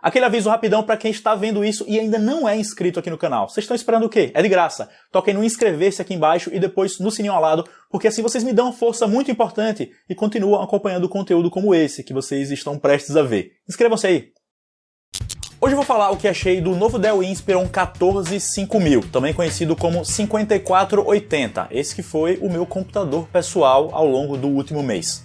Aquele aviso rapidão para quem está vendo isso e ainda não é inscrito aqui no canal. Vocês estão esperando o quê? É de graça. Toquem no inscrever-se aqui embaixo e depois no sininho ao lado, porque assim vocês me dão uma força muito importante e continuam acompanhando conteúdo como esse que vocês estão prestes a ver. Inscrevam-se aí! Hoje eu vou falar o que achei do novo Dell Inspiron 145000, também conhecido como 5480, esse que foi o meu computador pessoal ao longo do último mês.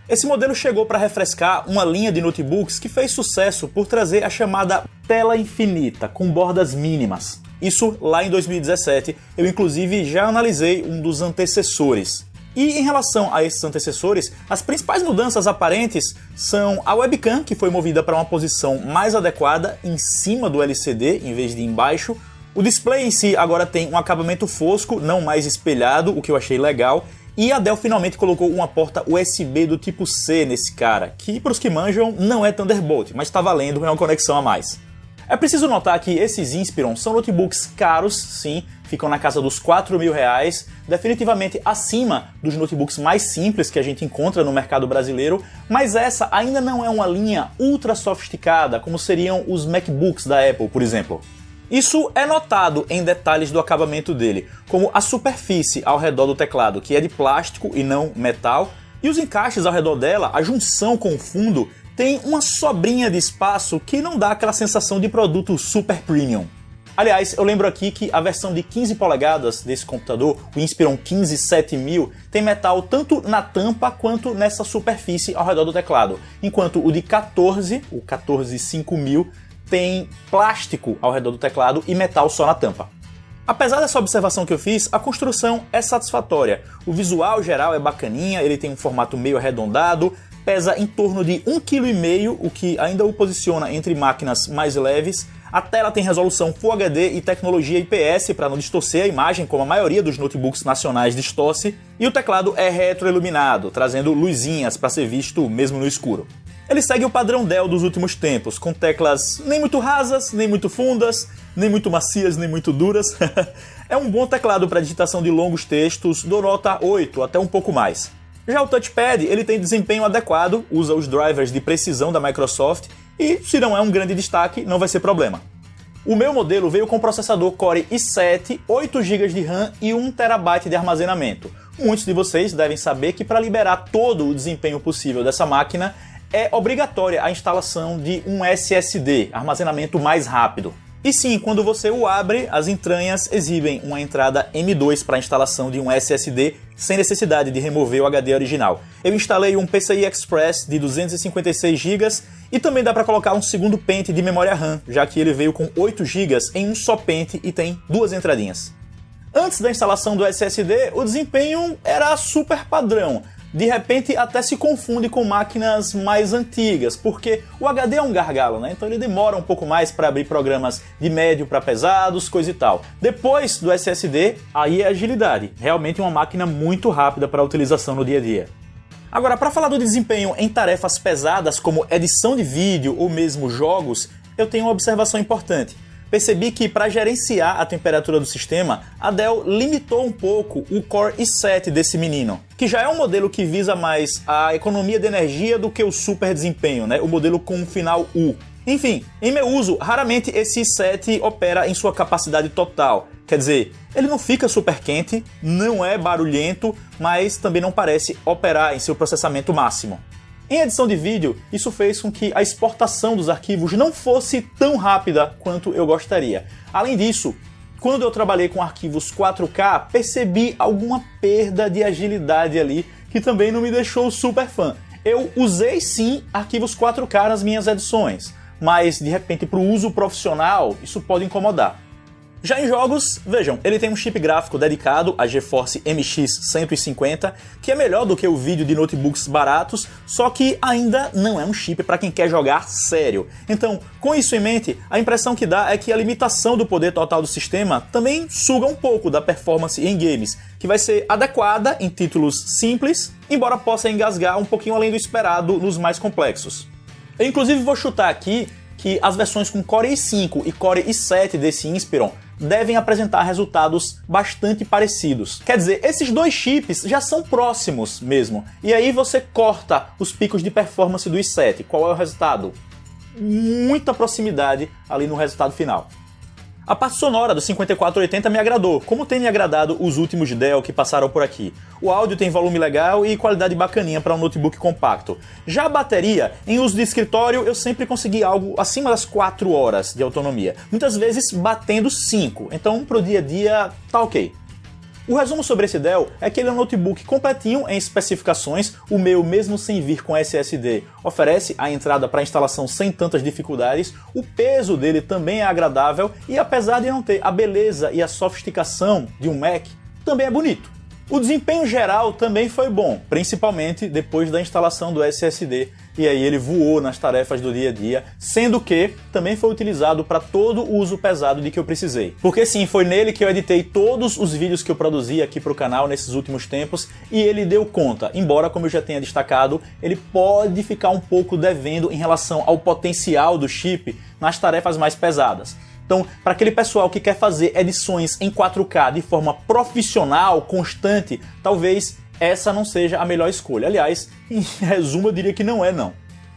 Esse modelo chegou para refrescar uma linha de notebooks que fez sucesso por trazer a chamada tela infinita, com bordas mínimas. Isso lá em 2017, eu inclusive já analisei um dos antecessores. E em relação a esses antecessores, as principais mudanças aparentes são a webcam, que foi movida para uma posição mais adequada em cima do LCD em vez de embaixo. O display em si agora tem um acabamento fosco, não mais espelhado, o que eu achei legal. E a Dell finalmente colocou uma porta USB do tipo C nesse cara, que para os que manjam não é Thunderbolt, mas está valendo, é uma conexão a mais. É preciso notar que esses Inspiron são notebooks caros, sim, ficam na casa dos R$4.000, definitivamente acima dos notebooks mais simples que a gente encontra no mercado brasileiro, mas essa ainda não é uma linha ultra sofisticada, como seriam os MacBooks da Apple, por exemplo. Isso é notado em detalhes do acabamento dele, como a superfície ao redor do teclado, que é de plástico e não metal, e os encaixes ao redor dela, a junção com o fundo, tem uma sobrinha de espaço que não dá aquela sensação de produto super premium. Aliás, eu lembro aqui que a versão de 15 polegadas desse computador, o Inspiron 15700, tem metal tanto na tampa quanto nessa superfície ao redor do teclado, enquanto o de 14, o 14500, tem plástico ao redor do teclado e metal só na tampa. Apesar dessa observação que eu fiz, a construção é satisfatória. O visual geral é bacaninha, ele tem um formato meio arredondado, pesa em torno de 1,5 kg, o que ainda o posiciona entre máquinas mais leves. A tela tem resolução Full HD e tecnologia IPS para não distorcer a imagem, como a maioria dos notebooks nacionais distorce. E o teclado é retroiluminado, trazendo luzinhas para ser visto mesmo no escuro. Ele segue o padrão Dell dos últimos tempos, com teclas nem muito rasas, nem muito fundas, nem muito macias, nem muito duras. É um bom teclado para digitação de longos textos, dou nota 8, até um pouco mais. Já o touchpad, ele tem desempenho adequado, usa os drivers de precisão da Microsoft e, se não é um grande destaque, não vai ser problema. O meu modelo veio com processador Core i7, 8 GB de RAM e 1 TB de armazenamento. Muitos de vocês devem saber que para liberar todo o desempenho possível dessa máquina, é obrigatória a instalação de um SSD, armazenamento mais rápido. E sim, quando você o abre, as entranhas exibem uma entrada M.2 para a instalação de um SSD sem necessidade de remover o HD original. Eu instalei um PCI Express de 256 GB e também dá para colocar um segundo pente de memória RAM, já que ele veio com 8 GB em um só pente e tem duas entradinhas. Antes da instalação do SSD, o desempenho era super padrão. De repente até se confunde com máquinas mais antigas, porque o HD é um gargalo, né? Então ele demora um pouco mais para abrir programas de médio para pesados, coisa e tal. Depois do SSD, aí é agilidade, realmente uma máquina muito rápida para utilização no dia a dia. Agora, para falar do desempenho em tarefas pesadas como edição de vídeo ou mesmo jogos, eu tenho uma observação importante. Percebi que para gerenciar a temperatura do sistema, a Dell limitou um pouco o Core i7 desse menino, que já é um modelo que visa mais a economia de energia do que o super desempenho, né? O modelo com um final U. Enfim, em meu uso, raramente esse i7 opera em sua capacidade total. Quer dizer, ele não fica super quente, não é barulhento, mas também não parece operar em seu processamento máximo. Em edição de vídeo, isso fez com que a exportação dos arquivos não fosse tão rápida quanto eu gostaria. Além disso, quando eu trabalhei com arquivos 4K, percebi alguma perda de agilidade ali, que também não me deixou super fã. Eu usei sim arquivos 4K nas minhas edições, mas de repente para o uso profissional isso pode incomodar. Já em jogos, vejam, ele tem um chip gráfico dedicado a GeForce MX 150, que é melhor do que o vídeo de notebooks baratos, só que ainda não é um chip para quem quer jogar sério. Então, com isso em mente, a impressão que dá é que a limitação do poder total do sistema também suga um pouco da performance em games, que vai ser adequada em títulos simples, embora possa engasgar um pouquinho além do esperado nos mais complexos. Eu inclusive vou chutar aqui que as versões com Core i5 e Core i7 desse Inspiron devem apresentar resultados bastante parecidos. Quer dizer, esses dois chips já são próximos mesmo. E aí você corta os picos de performance do i7. Qual é o resultado? muita proximidade ali no resultado final. A parte sonora do 5480 me agradou, como tem me agradado os últimos Dell que passaram por aqui. O áudio tem volume legal e qualidade bacaninha para um notebook compacto. Já a bateria, em uso de escritório, eu sempre consegui algo acima das 4 horas de autonomia, muitas vezes batendo 5, então pro dia a dia tá ok. O resumo sobre esse Dell é que ele é um notebook completinho em especificações, o meu, mesmo sem vir com SSD, oferece a entrada para instalação sem tantas dificuldades, o peso dele também é agradável e apesar de não ter a beleza e a sofisticação de um Mac, também é bonito. O desempenho geral também foi bom, principalmente depois da instalação do SSD, e aí ele voou nas tarefas do dia a dia, sendo que também foi utilizado para todo o uso pesado de que eu precisei. Porque sim, foi nele que eu editei todos os vídeos que eu produzi aqui para o canal nesses últimos tempos, e ele deu conta, embora, como eu já tenha destacado, ele pode ficar um pouco devendo em relação ao potencial do chip nas tarefas mais pesadas. Então, para aquele pessoal que quer fazer edições em 4K de forma profissional, constante, talvez essa não seja a melhor escolha. Aliás, em resumo, eu diria que não é não.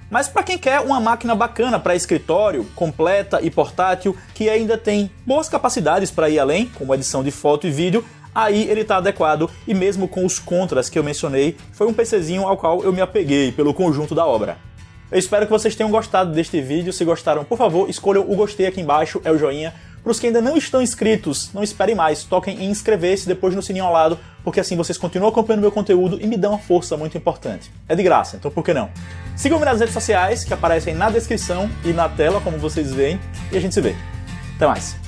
Mas para quem quer uma máquina bacana para escritório, completa e portátil, que ainda tem boas capacidades para ir além, como edição de foto e vídeo, aí ele está adequado e mesmo com os contras que eu mencionei, foi um PCzinho ao qual eu me apeguei pelo conjunto da obra. Eu espero que vocês tenham gostado deste vídeo. Se gostaram, por favor, escolham o gostei aqui embaixo, é o joinha. Para os que ainda não estão inscritos, não esperem mais, toquem em inscrever-se depois no sininho ao lado, porque assim vocês continuam acompanhando meu conteúdo e me dão uma força muito importante. É de graça, então por que não? Sigam-me nas redes sociais, que aparecem na descrição e na tela, como vocês veem, e a gente se vê. Até mais!